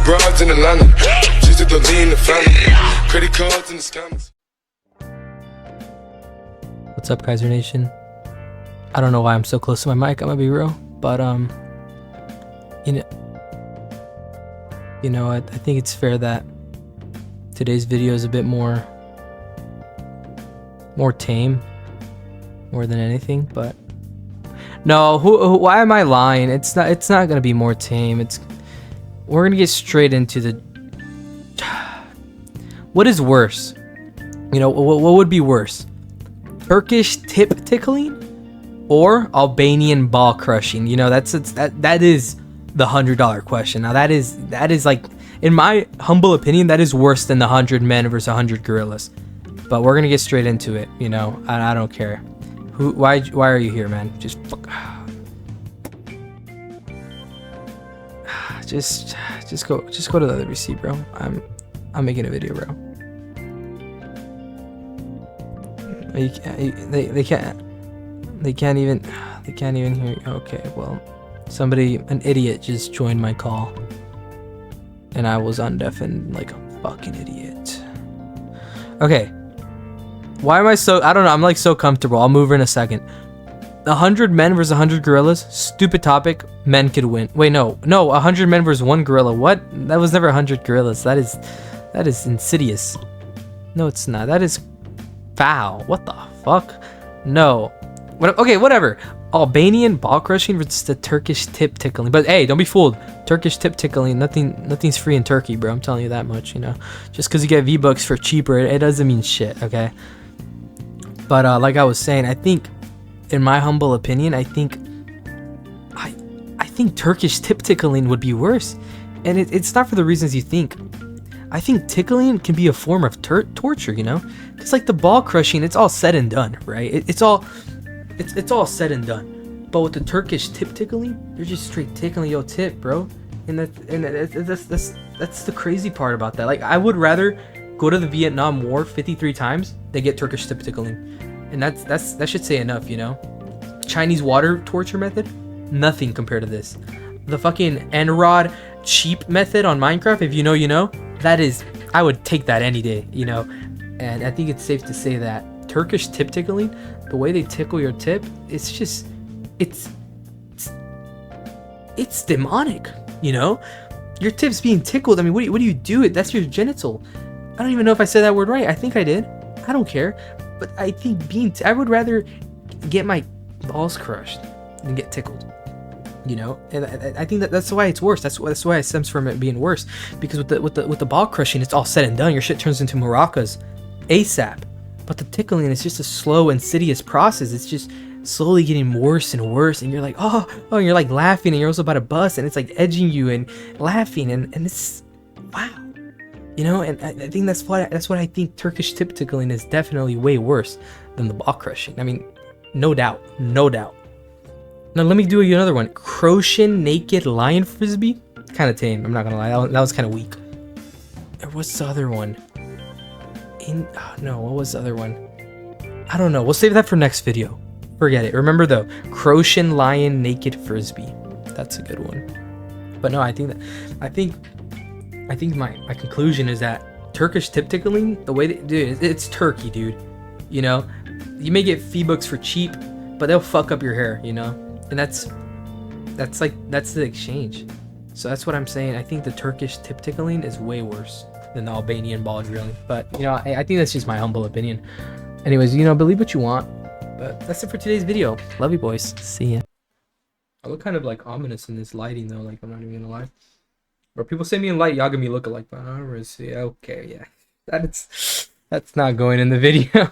broads in Atlanta. Just to the lean the family. Credit cards and the scammers. What's up, Kaiser Nation? I don't know why I'm so close to my mic, I'm gonna be real, but you know, I think it's fair that today's video is a bit more tame, more than anything. But no, why am I lying? It's not gonna be more tame. We're gonna get straight into the what is worse. You know, what would be worse? Turkish tip tickling or Albanian ball crushing? You know, that is the $100 question. Now that is like, in my humble opinion, that is worse than the 100 men versus 100 gorillas. But we're gonna get straight into it. You know, I don't care. Why are you here, man? Just fuck. Just go to the other receipt, bro. I'm making a video, bro. They can't even hear you. Okay, well, an idiot just joined my call, and I was undeafened like a fucking idiot. Okay, why am I so? I don't know. I'm like so comfortable. I'll move in a second. 100 men versus 100 gorillas. Stupid topic. Men could win. Wait, no. 100 men versus 1 gorilla. What? That was never 100 gorillas. That is insidious. No, it's not. That is foul. What the fuck? No. Okay, whatever. Albanian ball crushing versus the Turkish tip tickling. But hey, don't be fooled. Turkish tip tickling, nothing's free in Turkey, bro. I'm telling you that much, you know. Just because you get V-Bucks for cheaper, it doesn't mean shit, okay? But like I was saying, I think, in my humble opinion, I think Turkish tip tickling would be worse. And it's not for the reasons you think. I think tickling can be a form of torture, you know? Because like the ball crushing, it's all said and done, right? It's all said and done. But with the Turkish tip tickling, they're just straight tickling your tip, bro. And that's the crazy part about that. Like, I would rather go to the Vietnam War 53 times than get Turkish tip tickling. And that should say enough, you know? Chinese water torture method, nothing compared to this. The fucking N-Rod cheap method on Minecraft, if you know, you know. I would take that any day, you know. And I think it's safe to say that Turkish tip tickling, the way they tickle your tip, it's demonic, you know. Your tip's being tickled. I mean, what do you do? That's your genital. I don't even know if I said that word right. I think I did. I don't care. But I think I would rather get my balls crushed than get tickled, you know. And I think that's why it's worse. That's why it stems from it being worse, because with the ball crushing, it's all said and done. Your shit turns into maracas ASAP. But the tickling is just a slow, insidious process. It's just slowly getting worse and worse, and you're like, oh, and you're like laughing, and you're also about to bust, and it's like edging you and laughing, and it's wow, you know. And I think that's what I think Turkish tip tickling is definitely way worse than the ball crushing. I mean, no doubt. Now let me do another one. Croatian naked lion frisbee, kind of tame. I'm not gonna lie, that was kind of weak. And what's the other one? What was the other one? I don't know. We'll save that for next video. Forget it. Remember though, Croatian lion naked frisbee. That's a good one. But no, I think my conclusion is that Turkish tip tickling, the way it's Turkey, dude. You know, you may get V-Bucks for cheap, but they'll fuck up your hair, you know. And that's the exchange. So that's what I'm saying. I think the Turkish tip tickling is way worse than the Albanian ball drilling. But you know, I think that's just my humble opinion. Anyways, you know, believe what you want. But that's it for today's video. Love you, boys. See ya. I look kind of like ominous in this lighting though. Like, I'm not even gonna lie. Or people say me in light, y'all give me look alike. But I don't really see. Okay, yeah. That's not going in the video.